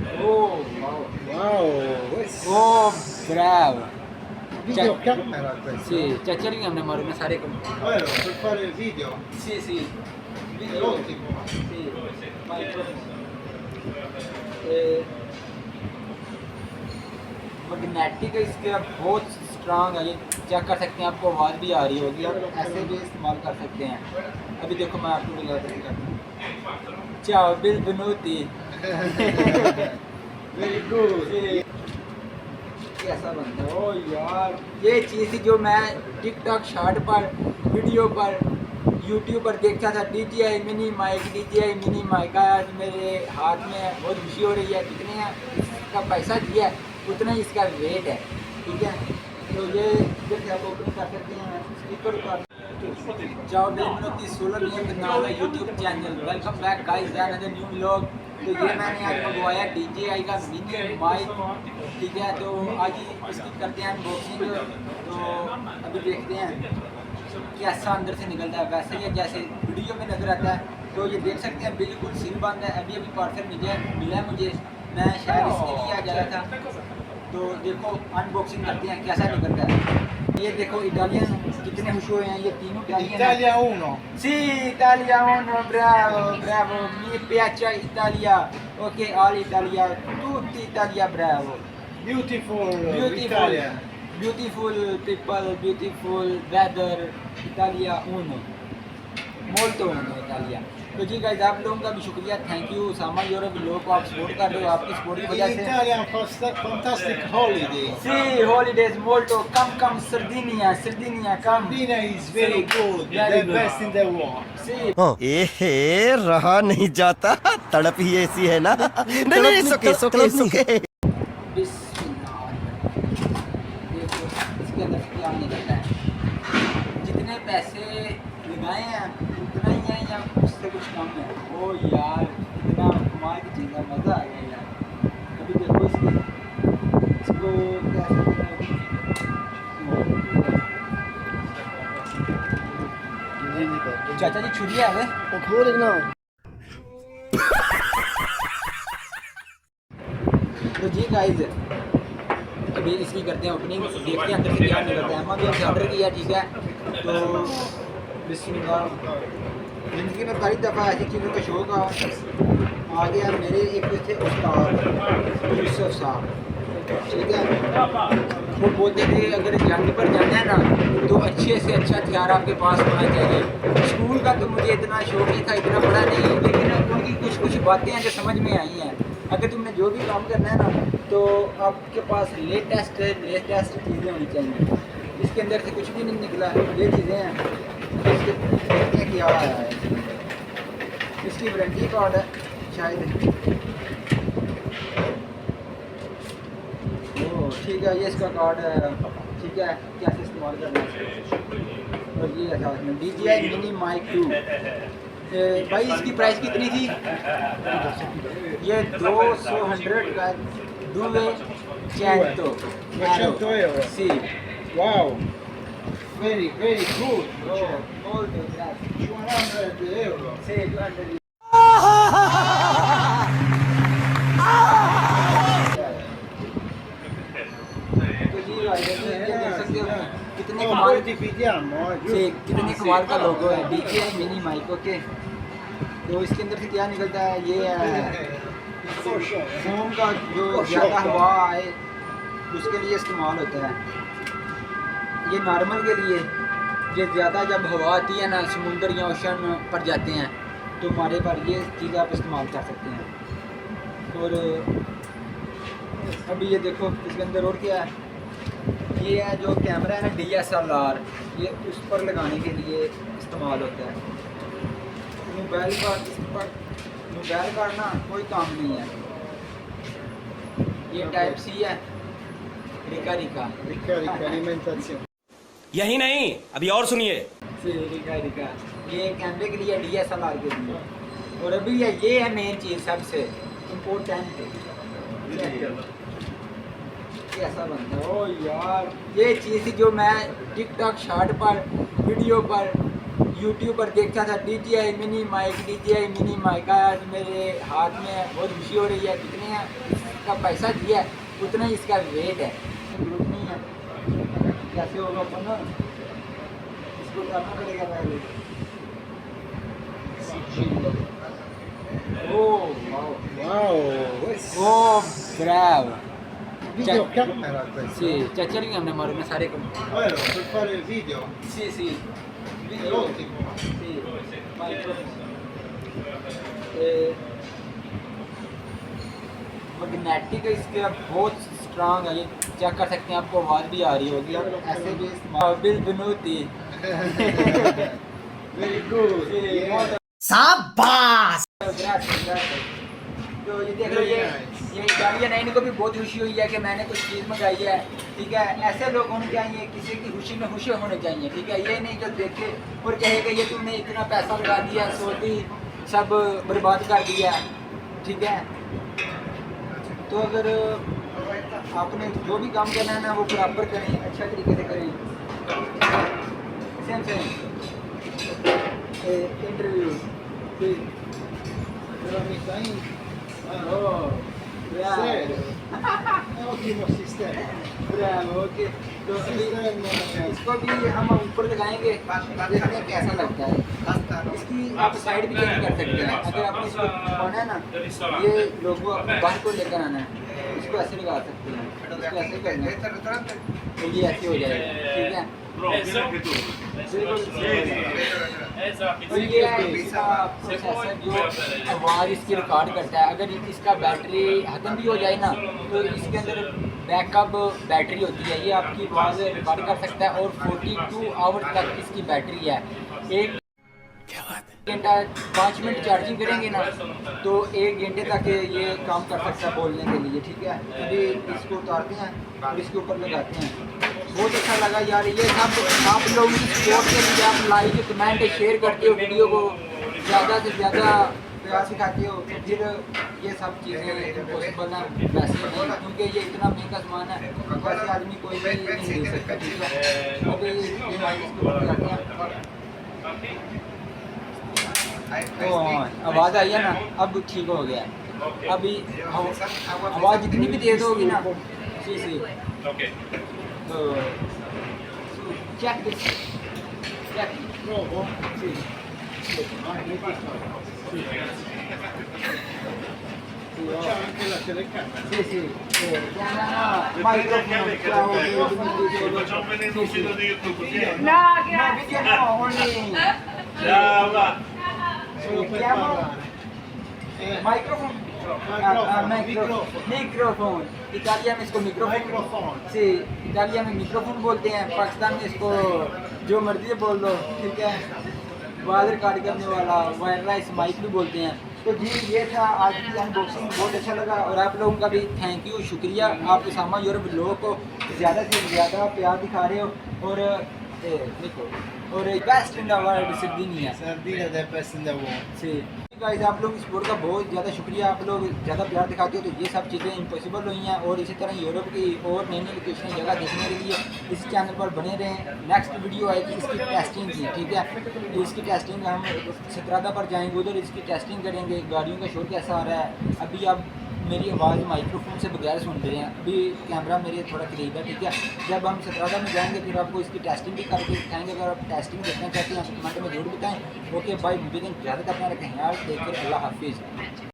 Oh, Wow, oh, bravo. videocamera questa? Sì, cioè ci arriviamo a una serie con... Vero, per fare il video? Sì, sì. È ottimo. sì, microfono. Magnetic है, इसके बहुत strong है, ये check कर सकते हैं, आपको आवाज़ भी आ रही होगी, आप ऐसे भी इस्तेमाल कर सकते हैं। अभी देखो मैं आपको दिखाता हूँ। चाओ बिल बनोती। Very good. कैसा बनता है ओ यार, ये चीज़ जो मैं टिकटॉक शॉर्ट पर, वीडियो पर, यूट्यूब पर देखता था, DJI मिनी माइक आया आज मेरे हाथ में, बहुत खुशी हो रही है। कितने इसका पैसा दिया है उतना ही इसका रेट है, ठीक है। तो ये जैसे आप ओपन कर सकते हैं स्पीकर पर। जाओ बेमनोती 16 नियम के नाम है YouTube channel. Welcome back guys another new vlog. तो ये मैंने आज मंगवाया DJI का मिनी माइक, ठीक है। तो आज ही इसकी करते हैं अनबॉक्सिंग। तो अभी देखते हैं कैसा अंदर से निकलता है, वैसे ही जैसे वीडियो में नजर आता है। तो ये देख सकते हैं बिल्कुल सील बंद है। अभी पार्सल मिला है मुझे, मैं शायद इसके लिए आ जाया था। तो देखो अनबॉक्सिंग करते हैं कैसा निकलता है। ये देखो इटालियन कितने खुश हुए हैं, ये तीनों Italian Italia 1. Sì, Italia 1, bravo, bravo, mi piace Italia, ok, all Italia, tutti Italia, bravo. Beautiful, Beautiful, Italia. beautiful people, beautiful weather, Italia 1, molto 1 Italia। तो जी गाइस आप लोगों का भी शुक्रिया, थैंक यू सामा यूरोप लोगों को आप सपोर्ट कर रहे हो, आपकी सपोर्ट की वजह In से। Italian fantastic holiday. Sì, holidays molto, come Sardinia, come। Sardinia is very good, Very the good। best in the world. Sì, एहे रहा नहीं जाता, तड़प ही ऐसी है ना। नहीं नहीं, सुके सुके सुके। बिस्मिल्लाह। देखो इसके अंदर से क्या निकलता है। जितने पैसे लगाए हैं उतना ही है या उससे कुछ कम है। ओ यार इतना कमाल की चीज़ है, मज़ा आ गया यार। अभी देखो इसको कैसे चाचा जी छुरी है वे? तो जी गाइस अभी इसकी करते हैं ओपनिंग, देखते हैं अंदर से क्या निकलता है। हमने भी ऑर्डर किया, ठीक है। तो बिस्मिल्लाह। ज़िंदगी में पहली दफ़ा ऐसी चीज़ों का शौक आ गया। मेरे एक थे उस्ताद यूसुफ साहब, ठीक है। वो बोलते थे अगर जंग पर जाना है ना तो अच्छे से अच्छा हथियार आपके पास होना चाहिए। स्कूल का तो मुझे इतना शौक ही था, इतना बड़ा नहीं, लेकिन उनकी कुछ बातें हैं जो समझ में आई हैं। अगर तुमने जो भी काम करना है ना तो आपके पास लेटेस्ट चीज़ें होनी चाहिए। इसके अंदर से कुछ भी नहीं निकला, ये चीज़ें हैं। इसके क्या आया है, इसकी वारंटी कार्ड है शायद। ओह ठीक है, ये इसका कार्ड है, ठीक है। कैसे इस्तेमाल करना है। और ये है साथ में DJI मिनी माइक 2। भाई इसकी प्राइस कितनी थी? ये 200 का 200 €200. Sì, Wow, very good. oh, molto grazie. €200. Sì, 200 così देख सकते हो कितने Oh, कमाल poi dividiamo, से giusto? कितने कमाल का लोगो है DJI मिनी माइक, ओके। तो इसके अंदर से क्या निकलता है, ये है फोम का जो ज़्यादा हवा आए उसके लिए इस्तेमाल होता है। ये नॉर्मल के लिए, ये ज़्यादा जब हवा आती है ना समुंदर या ओशन पर जाते हैं तो हमारे पर ये चीज़ आप इस्तेमाल कर सकते हैं। और अभी ये देखो इसके अंदर और क्या है, ये है जो कैमरा है ना DSLR, ये उस पर लगाने के लिए इस्तेमाल होता है। मोबाइल का ना कोई काम नहीं है। ये टाइप C है, रिका Ricarica, alimentazione. यही नहीं, अभी और सुनिए। रिका ये कैमरे के लिए, DSLR के लिए। और अभी ये है मेन चीज़ सबसे इम्पोर्टेंट। कैसा बनता है ओ यार, ये चीज़ जो मैं टिकटॉक शॉर्ट पर, वीडियो पर, यूट्यूब पर देखता था DJI मिनी माइक आया आज मेरे हाथ में, बहुत खुशी हो रही है। कितने इसका पैसा दिया है उतना ही इसका रेट है, जरूरत नहीं है। कैसे होगा अपन, इसको करना पड़ेगा पहले। Wow, O ब्राव videocamera questo. sì, cioè ci arriviamo a una serie con Vero, per fare video. sì sì È ottimo. sì magnetic इसके बहुत स्ट्रांग है, ये चेक कर सकते हैं, आपको आवाज़ भी आ रही होगी। ऐसे भी बिल बनोती Very good. शाबाश। तो ये देख लो, ये इटालियन है, इनको भी बहुत खुशी हुई है कि मैंने कुछ चीज़ मंगाई है। ठीक है, ऐसे लोग होने चाहिए, किसी की खुशी में खुशी होने चाहिए। ठीक है, ये नहीं जो देखे और कहेगा ये तुमने इतना पैसा लगा दिया, सोती सब बर्बाद कर दिया। ठीक है, तो अगर आपने जो भी काम करना है ना वो बराबर करें, अच्छा तरीके से करें। Same interview Però mi stai? Bravo È ottimo sistema. Bravo, okay. तो अभी इसको भी हम ऊपर लगाएंगे, देखते हैं कैसा लगता है। इसकी आप साइड भी चेंज कर सकते हैं। अगर आपने इसको होना है ना, ये लोगो अपने बाहर को लेकर आना है, इसको ऐसे लगा सकते हैं, इसको ऐसे करना है तो ये ऐसे हो जाएगा। ठीक है, तो ये है इसका प्रोसेसर जो आवाज़ इसकी रिकॉर्ड करता है। अगर इसका बैटरी खत्म भी हो जाए ना तो इसके अंदर बैकअप बैटरी होती है, ये आपकी आवाज़ रिकॉर्ड कर सकता है। और 42 आवर तक इसकी बैटरी है। एक घंटा 5 मिनट चार्जिंग करेंगे ना तो 1 घंटे तक ये काम कर सकता है बोलने के लिए। ठीक है, अभी इसको उतारते हैं और इसके ऊपर लगाते हैं। बहुत अच्छा लगा यार, ये सब आप लोग सपोर्ट के लिए आप लाइक कमेंट शेयर करते हो, वीडियो को ज़्यादा से ज़्यादा प्यार सिखाते हो, तो फिर ये सब चीज़ें पॉसिबल है। वैसे नहीं, क्योंकि ये इतना महंगा सामान है, वैसे आदमी कोई भी नहीं ले सकता। ठीक है, अभी ये लाइक इसके ऊपर लगाते हैं। तो आवाज़ आई है ना, अब ठीक हो गया। अभी आवाज़ जितनी भी तेज़ होगी ना, जी जी, तो चेक चेक Provo? जी C'è anche la telecamera. sì sì, microfono, Facciamo vedere un sito di YouTube così. no, video no, only Ciao, va. Solo per chiamo parlare. microphone, Microfono. microphone, Italia में इसको मिक्रोफोन, Microphone. से Italia में मिक्रोफोन बोलते हैं, पाकिस्तान में इसको जो मर्जी बोल दो। ठीक है, आवाज़ रिकॉर्ड करने वाला वायरलेस माइक भी बोलते हैं। तो जी ये था आज की अनबॉक्सिंग, बहुत अच्छा लगा। और आप लोगों का भी थैंक यू, शुक्रिया। आप उसामा यूरोप लोग को ज़्यादा से ज़्यादा प्यार दिखा रहे हो। और देखो, और बेस्ट इन द वर्ल्ड सिर्दीनी है Sardina del best in the world. से गाइस, आप लोग सपोर्ट का बहुत ज़्यादा शुक्रिया। आप लोग ज़्यादा प्यार दिखाते हो तो ये सब चीज़ें इम्पॉसिबल हुई हैं। और इसी तरह यूरोप की और नई नई लोकेशन जगह देखने के लिए इस चैनल पर बने रहें। नेक्स्ट वीडियो आएगी इसकी टेस्टिंग की। ठीक है, इसकी टेस्टिंग हम सतरादा पर जाएंगे, उधर इसकी टेस्टिंग करेंगे, गाड़ियों का शोर कैसा आ रहा है। अभी आप मेरी आवाज़ माइक्रोफोन से बगैर सुन रहे हैं, अभी कैमरा मेरे थोड़ा करीब है। ठीक है, जब हम सतरादा में जाएंगे फिर आपको इसकी टेस्टिंग भी करके दिखाएंगे। अगर आप टेस्टिंग देखना चाहते हैं कमेंट में जरूर बताएं। ओके बाय, मुझे इजाज़त अपना रखें यार, टेक केयर, अल्लाह हाफिज़।